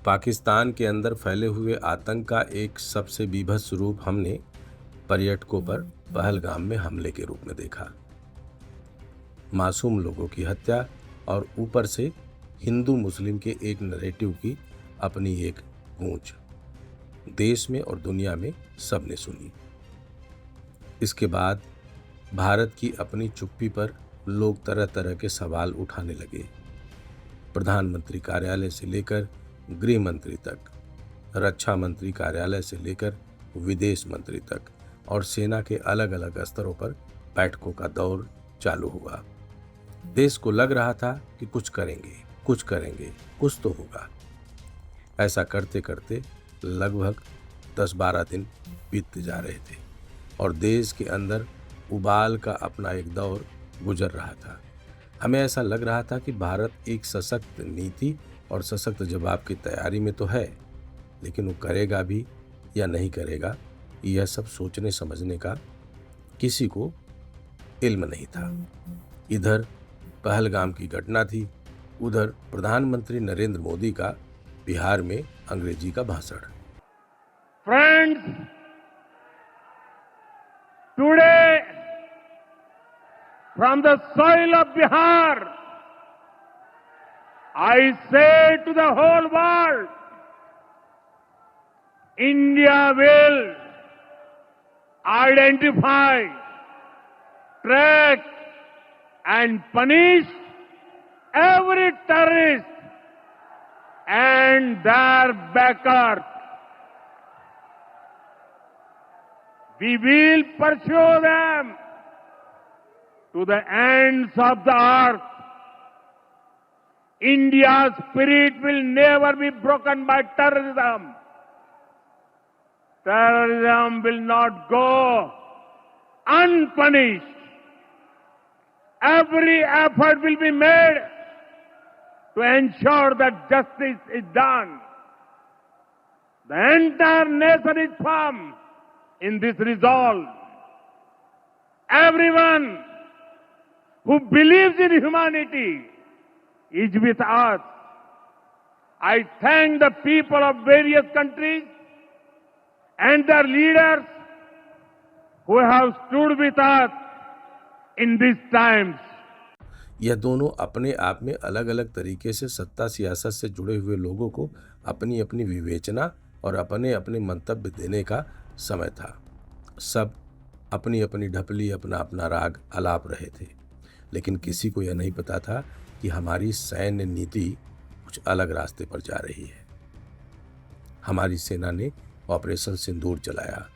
पाकिस्तान के अंदर फैले हुए आतंक का एक सबसे बीभत्स रूप हमने पर्यटकों पर पहलगाम में हमले के रूप में देखा। मासूम लोगों की हत्या और ऊपर से हिंदू मुस्लिम के एक नैरेटिव की अपनी एक गूंज देश में और दुनिया में सबने सुनी। इसके बाद भारत की अपनी चुप्पी पर लोग तरह तरह के सवाल उठाने लगे। प्रधानमंत्री कार्यालय से लेकर गृह मंत्री तक, रक्षा मंत्री कार्यालय से लेकर विदेश मंत्री तक और सेना के अलग अलग स्तरों पर बैठकों का दौर चालू हुआ। देश को लग रहा था कि कुछ करेंगे, कुछ तो होगा। ऐसा करते करते लगभग 10-12 दिन बीतते जा रहे थे और देश के अंदर उबाल का अपना एक दौर गुजर रहा था। हमें ऐसा लग रहा था कि भारत एक सशक्त नीति और सशक्त जवाब की तैयारी में तो है, लेकिन वो करेगा भी या नहीं करेगा, यह सब सोचने समझने का किसी को इल्म नहीं था। इधर पहलगाम की घटना थी, उधर प्रधानमंत्री नरेंद्र मोदी का बिहार में अंग्रेजी का भाषण। Friends, today from the soil of Bihar, I say to the whole world, India will identify, track and punish every terrorist and their backers. We will pursue them to the ends of the earth. India's spirit will never be broken by terrorism. Terrorism will not go unpunished. Every effort will be made to ensure that justice is done. The entire nation is firm in this resolve. Everyone who believes in humanity is with us. I thank the people of various countries and their leaders who have stood with us in these times. यह दोनों अपने आप में अलग अलग तरीके से सत्ता सियासत से जुड़े हुए लोगों को अपनी अपनी विवेचना और अपने अपने मंतव्य देने का समय था। सब अपनी अपनी ढपली, अपना अपना राग आलाप रहे थे, लेकिन किसी को यह नहीं पता था कि हमारी सैन्य नीति कुछ अलग रास्ते पर जा रही है। हमारी सेना ने ऑपरेशन सिंदूर चलाया।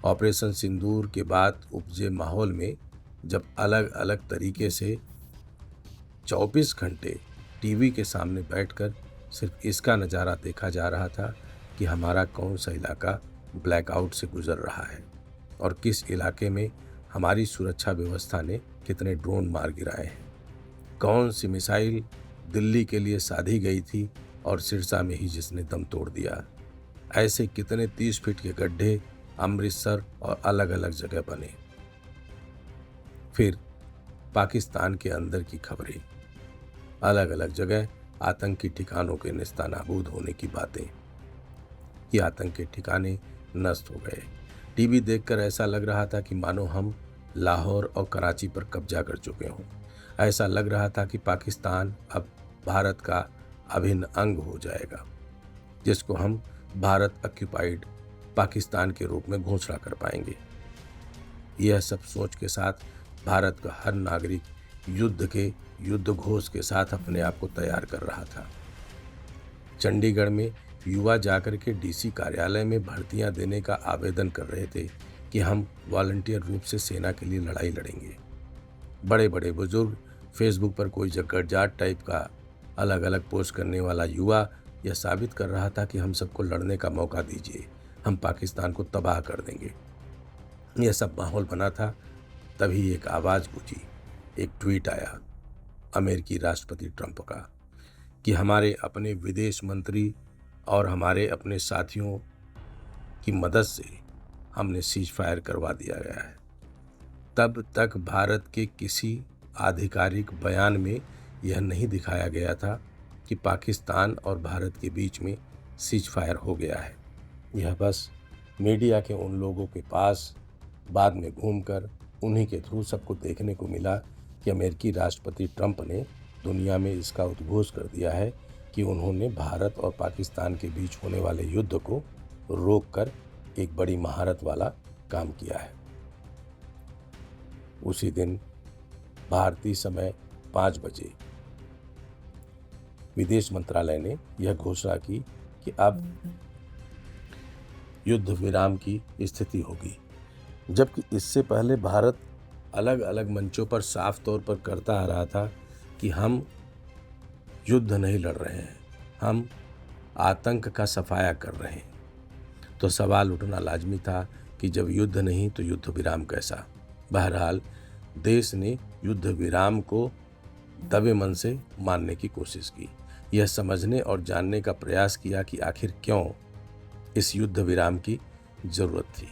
ऑपरेशन सिंदूर के बाद उपजे माहौल में जब अलग अलग तरीके से 24 घंटे टीवी के सामने बैठकर सिर्फ इसका नज़ारा देखा जा रहा था कि हमारा कौन सा इलाका ब्लैकआउट से गुजर रहा है और किस इलाके में हमारी सुरक्षा व्यवस्था ने कितने ड्रोन मार गिराए हैं, कौन सी मिसाइल दिल्ली के लिए साधी गई थी और सिरसा में ही जिसने दम तोड़ दिया। ऐसे कितने 30 फीट के गड्ढे अमृतसर और अलग अलग जगह बने। फिर पाकिस्तान के अंदर की खबरें, अलग अलग जगह आतंकी ठिकानों के नेस्तनाबूद होने की बातें कि आतंक के ठिकाने नष्ट हो गए। टीवी देखकर ऐसा लग रहा था कि मानो हम लाहौर और कराची पर कब्जा कर चुके हों। ऐसा लग रहा था कि पाकिस्तान अब भारत का अभिन्न अंग हो जाएगा, जिसको हम भारत ऑक्युपाइड पाकिस्तान के रूप में घोषणा कर पाएंगे। यह सब सोच के साथ भारत का हर नागरिक युद्ध के युद्ध घोष के साथ अपने आप को तैयार कर रहा था। चंडीगढ़ में युवा जाकर के डीसी कार्यालय में भर्तियां देने का आवेदन कर रहे थे कि हम वॉलंटियर रूप से सेना के लिए लड़ाई लड़ेंगे। बड़े बड़े बुजुर्ग, फेसबुक पर कोई जगड़जाट टाइप का अलग अलग पोस्ट करने वाला युवा यह साबित कर रहा था कि हम सबको लड़ने का मौका दीजिए, हम पाकिस्तान को तबाह कर देंगे। यह सब माहौल बना था। तभी एक आवाज़ गूंजी, एक ट्वीट आया अमेरिकी राष्ट्रपति ट्रंप का कि हमारे अपने विदेश मंत्री और हमारे अपने साथियों की मदद से हमने सीज फायर करवा दिया गया है। तब तक भारत के किसी आधिकारिक बयान में यह नहीं दिखाया गया था कि पाकिस्तान और भारत के बीच में सीज फायर हो गया है। यह बस मीडिया के उन लोगों के पास बाद में घूमकर उन्हीं के थ्रू सबको देखने को मिला कि अमेरिकी राष्ट्रपति ट्रंप ने दुनिया में इसका उद्घोष कर दिया है कि उन्होंने भारत और पाकिस्तान के बीच होने वाले युद्ध को रोककर एक बड़ी महारत वाला काम किया है। उसी दिन भारतीय समय 5 बजे विदेश मंत्रालय ने यह घोषणा की कि अब युद्ध विराम की स्थिति होगी, जबकि इससे पहले भारत अलग अलग मंचों पर साफ तौर पर करता आ रहा था कि हम युद्ध नहीं लड़ रहे हैं, हम आतंक का सफाया कर रहे हैं। तो सवाल उठना लाजमी था कि जब युद्ध नहीं तो युद्ध विराम कैसा। बहरहाल देश ने युद्ध विराम को दबे मन से मानने की कोशिश की, यह समझने और जानने का प्रयास किया कि आखिर क्यों इस युद्ध विराम की जरूरत थी।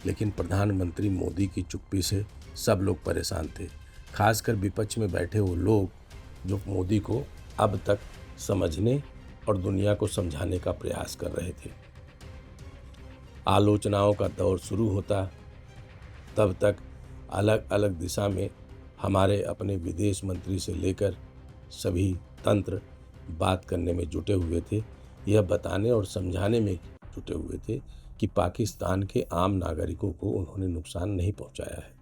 लेकिन प्रधानमंत्री मोदी की चुप्पी से सब लोग परेशान थे, खासकर विपक्ष में बैठे वो लोग जो मोदी को अब तक समझने और दुनिया को समझाने का प्रयास कर रहे थे। आलोचनाओं का दौर शुरू होता, तब तक अलग अलग दिशा में हमारे अपने विदेश मंत्री से लेकर सभी तंत्र बात करने में जुटे हुए थे, यह बताने और समझाने में जुटे हुए थे कि पाकिस्तान के आम नागरिकों को उन्होंने नुकसान नहीं पहुंचाया है।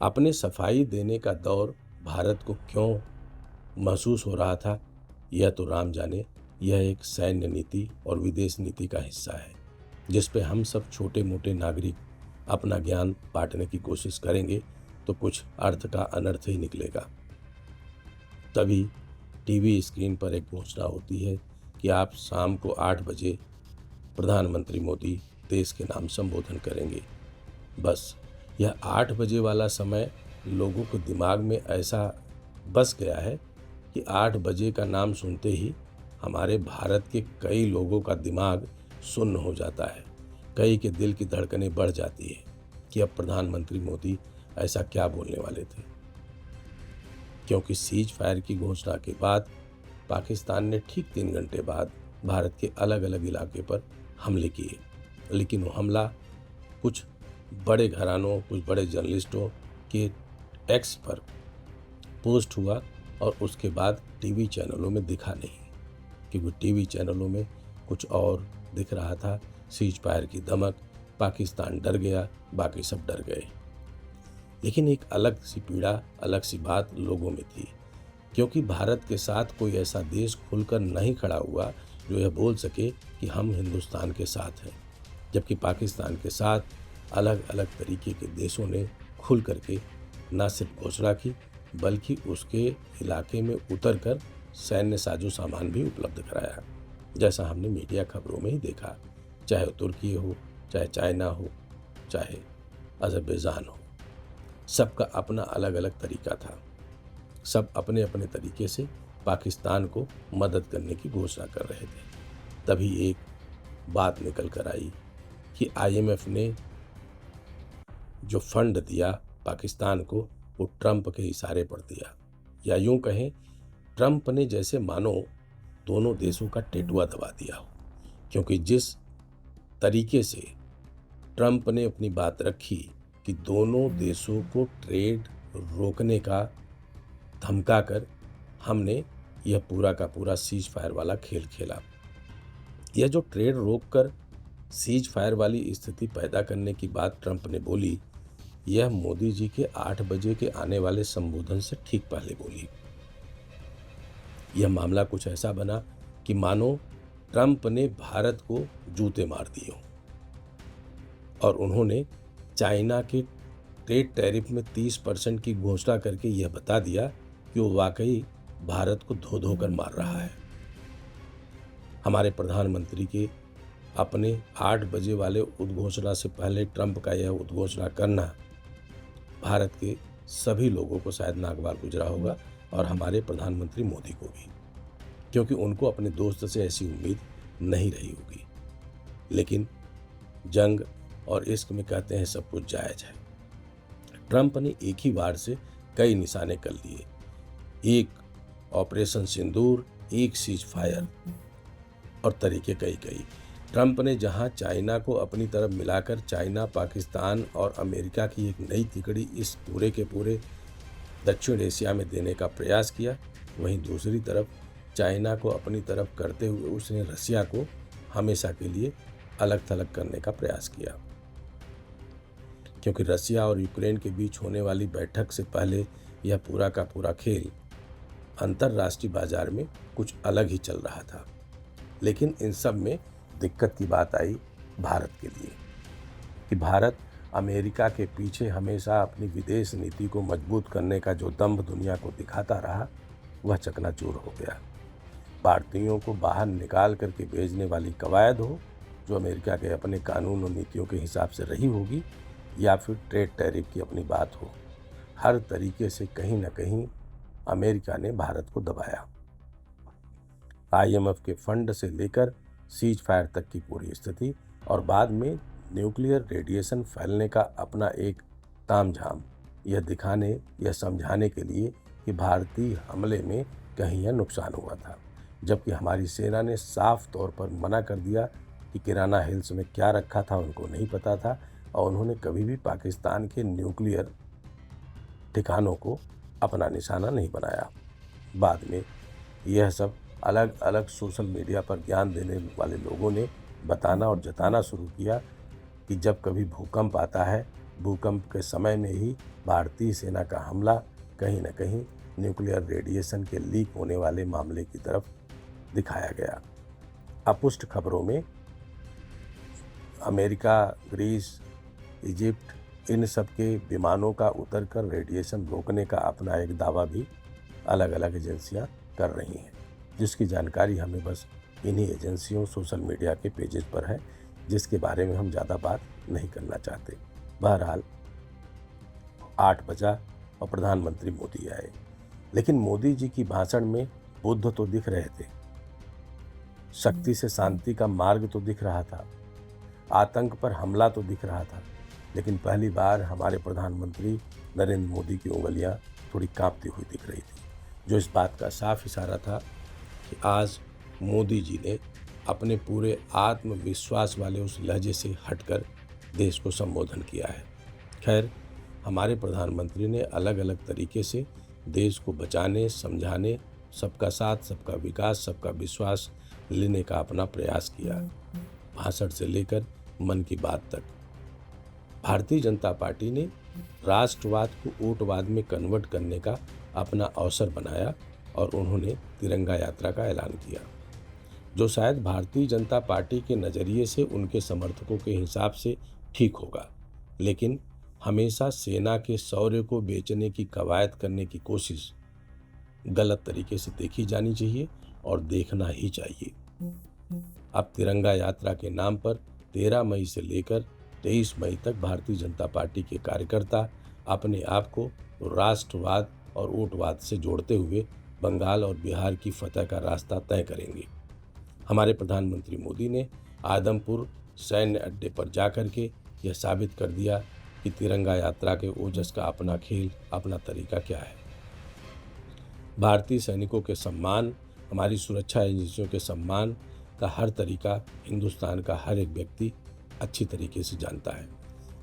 अपने सफाई देने का दौर भारत को क्यों महसूस हो रहा था, यह तो राम जाने। यह एक सैन्य नीति और विदेश नीति का हिस्सा है, जिस पे हम सब छोटे मोटे नागरिक अपना ज्ञान बांटने की कोशिश करेंगे तो कुछ अर्थ का अनर्थ ही निकलेगा। तभी टीवी स्क्रीन पर एक घोषणा होती है कि आप शाम को 8 बजे प्रधानमंत्री मोदी देश के नाम संबोधन करेंगे। बस यह 8 बजे वाला समय लोगों के दिमाग में ऐसा बस गया है कि 8 बजे का नाम सुनते ही हमारे भारत के कई लोगों का दिमाग सुन्न हो जाता है, कई के दिल की धड़कनें बढ़ जाती है कि अब प्रधानमंत्री मोदी ऐसा क्या बोलने वाले थे। क्योंकि सीज फायर की घोषणा के बाद पाकिस्तान ने ठीक 3 घंटे बाद भारत के अलग अलग इलाके पर हमले किए, लेकिन वो हमला कुछ बड़े घरानों, कुछ बड़े जर्नलिस्टों के एक्स पर पोस्ट हुआ और उसके बाद टीवी चैनलों में दिखा नहीं, क्योंकि टीवी चैनलों में कुछ और दिख रहा था। सीज फायर की धमक, पाकिस्तान डर गया, बाकी सब डर गए। लेकिन एक अलग सी पीड़ा, अलग सी बात लोगों में थी, क्योंकि भारत के साथ कोई ऐसा देश खुलकर नहीं खड़ा हुआ जो यह बोल सके कि हम हिंदुस्तान के साथ हैं, जबकि पाकिस्तान के साथ अलग अलग तरीके के देशों ने खुल करके न सिर्फ घोषणा की बल्कि उसके इलाके में उतरकर सैन्य साजो सामान भी उपलब्ध कराया, जैसा हमने मीडिया खबरों में ही देखा। चाहे तुर्की हो, चाहे चाइना हो, चाहे अजरबैजान हो, सबका अपना अलग अलग तरीका था। सब अपने अपने तरीके से पाकिस्तान को मदद करने की घोषणा कर रहे थे। तभी एक बात निकल कर आई कि आईएमएफ ने जो फंड दिया पाकिस्तान को, वो ट्रंप के इशारे पर दिया, या यूं कहें ट्रंप ने जैसे मानो दोनों देशों का टेटुआ दबा दिया हो। क्योंकि जिस तरीके से ट्रंप ने अपनी बात रखी कि दोनों देशों को ट्रेड रोकने का धमका कर हमने यह पूरा का पूरा सीज फायर वाला खेल खेला। यह जो ट्रेड रोक कर सीज फायर वाली स्थिति पैदा करने की बात ट्रंप ने बोली, यह मोदी जी के 8 बजे के आने वाले संबोधन से ठीक पहले बोली। यह मामला कुछ ऐसा बना कि मानो ट्रंप ने भारत को जूते मार दिए हों और उन्होंने चाइना के ट्रेड टैरिफ में 30% की घोषणा करके यह बता दिया कि वो वाकई भारत को धो धो कर मार रहा है। हमारे प्रधानमंत्री के अपने 8 बजे वाले उद्घोषणा से पहले ट्रंप का यह उद्घोषणा करना भारत के सभी लोगों को शायद नागवार गुजरा होगा, और हमारे प्रधानमंत्री मोदी को भी, क्योंकि उनको अपने दोस्त से ऐसी उम्मीद नहीं रही होगी। लेकिन जंग और इश्क में कहते हैं सब कुछ जायज है। ट्रंप ने एक ही बार से कई निशाने कर लिए, एक ऑपरेशन सिंदूर, एक सीज फायर। और तरीके कई कई। ट्रंप ने जहां चाइना को अपनी तरफ मिलाकर चाइना, पाकिस्तान और अमेरिका की एक नई तिकड़ी इस पूरे के पूरे दक्षिण एशिया में देने का प्रयास किया, वहीं दूसरी तरफ चाइना को अपनी तरफ करते हुए उसने रसिया को हमेशा के लिए अलग थलग करने का प्रयास किया। क्योंकि रसिया और यूक्रेन के बीच होने वाली बैठक से पहले यह पूरा का पूरा खेल अंतर्राष्ट्रीय बाजार में कुछ अलग ही चल रहा था। लेकिन इन सब में दिक्कत की बात आई भारत के लिए कि भारत अमेरिका के पीछे हमेशा अपनी विदेश नीति को मजबूत करने का जो दम्भ दुनिया को दिखाता रहा, वह चकनाचूर हो गया। भारतीयों को बाहर निकाल करके भेजने वाली कवायद हो जो अमेरिका के अपने कानून और नीतियों के हिसाब से रही होगी, या फिर ट्रेड टैरिफ की अपनी बात हो, हर तरीके से कहीं ना कहीं अमेरिका ने भारत को दबाया। IMF के फंड से लेकर सीज फायर तक की पूरी स्थिति और बाद में न्यूक्लियर रेडिएशन फैलने का अपना एक तामझाम, यह दिखाने या समझाने के लिए कि भारतीय हमले में कहीं यह नुकसान हुआ था, जबकि हमारी सेना ने साफ तौर पर मना कर दिया कि किराना हिल्स में क्या रखा था उनको नहीं पता था और उन्होंने कभी भी पाकिस्तान के न्यूक्लियर ठिकानों को अपना निशाना नहीं बनाया। बाद में यह सब अलग अलग सोशल मीडिया पर ज्ञान देने वाले लोगों ने बताना और जताना शुरू किया कि जब कभी भूकंप आता है, भूकंप के समय में ही भारतीय सेना का हमला कहीं न कहीं न्यूक्लियर रेडिएशन के लीक होने वाले मामले की तरफ दिखाया गया। अपुष्ट खबरों में अमेरिका, ग्रीस, इजिप्ट, इन सब के विमानों का उतरकर रेडिएशन रोकने का अपना एक दावा भी अलग अलग एजेंसियां कर रही हैं, जिसकी जानकारी हमें बस इन्हीं एजेंसियों सोशल मीडिया के पेजेस पर है, जिसके बारे में हम ज़्यादा बात नहीं करना चाहते। बहरहाल 8 बजा और प्रधानमंत्री मोदी आए, लेकिन मोदी जी की भाषण में बुद्ध तो दिख रहे थे, शक्ति से शांति का मार्ग तो दिख रहा था, आतंक पर हमला तो दिख रहा था, लेकिन पहली बार हमारे प्रधानमंत्री नरेंद्र मोदी की उंगलियां थोड़ी कांपती हुई दिख रही थी, जो इस बात का साफ इशारा था कि आज मोदी जी ने अपने पूरे आत्मविश्वास वाले उस लहजे से हटकर देश को संबोधन किया है। खैर, हमारे प्रधानमंत्री ने अलग अलग तरीके से देश को बचाने, समझाने, सबका साथ, सबका विकास, सबका विश्वास लेने का अपना प्रयास किया। भाषण से लेकर मन की बात तक भारतीय जनता पार्टी ने राष्ट्रवाद को वोटवाद में कन्वर्ट करने का अपना अवसर बनाया और उन्होंने तिरंगा यात्रा का ऐलान किया, जो शायद भारतीय जनता पार्टी के नज़रिए से उनके समर्थकों के हिसाब से ठीक होगा, लेकिन हमेशा सेना के शौर्य को बेचने की कवायद करने की कोशिश गलत तरीके से देखी जानी चाहिए और देखना ही चाहिए। अब तिरंगा यात्रा के नाम पर 13 मई से लेकर 23 मई तक भारतीय जनता पार्टी के कार्यकर्ता अपने आप को राष्ट्रवाद और वोटवाद से जोड़ते हुए बंगाल और बिहार की फतह का रास्ता तय करेंगे। हमारे प्रधानमंत्री मोदी ने आदमपुर सैन्य अड्डे पर जाकर के यह साबित कर दिया कि तिरंगा यात्रा के ओजस का अपना खेल, अपना तरीका क्या है। भारतीय सैनिकों के सम्मान, हमारी सुरक्षा एजेंसियों के सम्मान का हर तरीका हिंदुस्तान का हर एक व्यक्ति अच्छी तरीके से जानता है,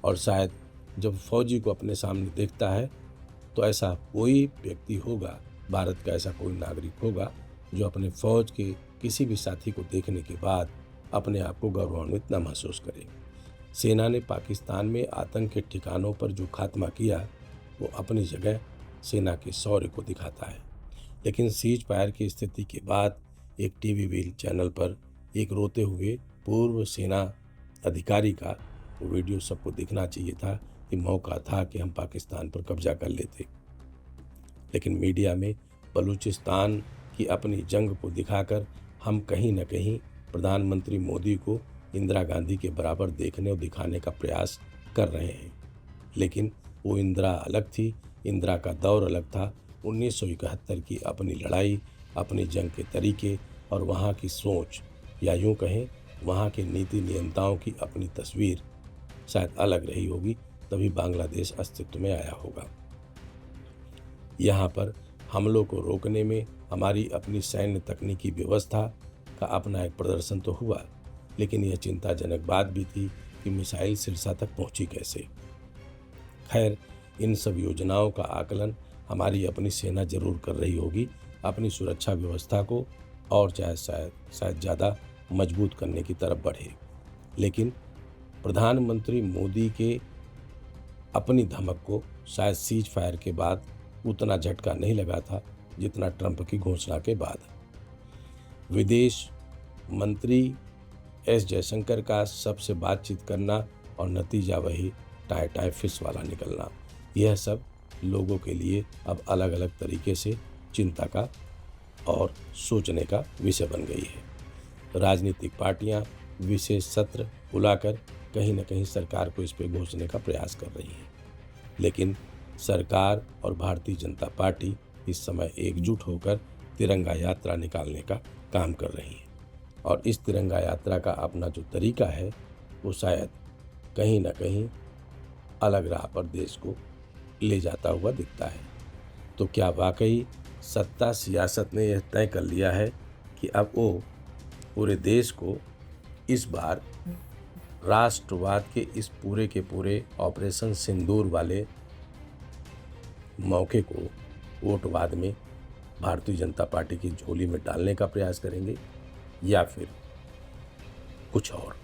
और शायद जब फौजी को अपने सामने देखता है तो ऐसा कोई व्यक्ति होगा, भारत का ऐसा कोई नागरिक होगा जो अपने फौज के किसी भी साथी को देखने के बाद अपने आप को गौरवान्वित न महसूस करे। सेना ने पाकिस्तान में आतंक के ठिकानों पर जो खात्मा किया वो अपनी जगह सेना के शौर्य को दिखाता है, लेकिन सीज फायर की स्थिति के बाद एक टीवी चैनल पर एक रोते हुए पूर्व सेना अधिकारी का वो वीडियो सबको दिखना चाहिए था कि मौका था कि हम पाकिस्तान पर कब्जा कर लेते, लेकिन मीडिया में बलूचिस्तान की अपनी जंग को दिखाकर हम कहीं न कहीं प्रधानमंत्री मोदी को इंदिरा गांधी के बराबर देखने और दिखाने का प्रयास कर रहे हैं। लेकिन वो इंदिरा अलग थी, इंदिरा का दौर अलग था। 1971 की अपनी लड़ाई, अपनी जंग के तरीके और वहाँ की सोच, या यूँ कहें वहाँ के नीति नियंताओं की अपनी तस्वीर शायद अलग रही होगी, तभी बांग्लादेश अस्तित्व में आया होगा। यहाँ पर हमलों को रोकने में हमारी अपनी सैन्य तकनीकी व्यवस्था का अपना एक प्रदर्शन तो हुआ, लेकिन यह चिंताजनक बात भी थी कि मिसाइल सिरसा तक पहुंची कैसे। खैर, इन सब योजनाओं का आकलन हमारी अपनी सेना जरूर कर रही होगी, अपनी सुरक्षा व्यवस्था को और शायद ज़्यादा मजबूत करने की तरफ बढ़े। लेकिन प्रधानमंत्री मोदी के अपनी धमक को शायद सीज फायर के बाद उतना झटका नहीं लगा था जितना ट्रंप की घोषणा के बाद। विदेश मंत्री एस जयशंकर का सबसे बातचीत करना और नतीजा वही टाई टाई फिश वाला निकलना, यह सब लोगों के लिए अब अलग अलग तरीके से चिंता का और सोचने का विषय बन गई है। राजनीतिक पार्टियां विशेष सत्र बुलाकर कहीं न कहीं सरकार को इस पर घोषणे का प्रयास कर रही हैं, लेकिन सरकार और भारतीय जनता पार्टी इस समय एकजुट होकर तिरंगा यात्रा निकालने का काम कर रही है और इस तिरंगा यात्रा का अपना जो तरीका है वो शायद कहीं न कहीं अलग राह पर देश को ले जाता हुआ दिखता है। तो क्या वाकई सत्ता सियासत ने यह तय कर लिया है कि अब वो पूरे देश को इस बार राष्ट्रवाद के इस पूरे के पूरे ऑपरेशन सिंदूर वाले मौके को वोटवाद में भारतीय जनता पार्टी की झोली में डालने का प्रयास करेंगे या फिर कुछ और?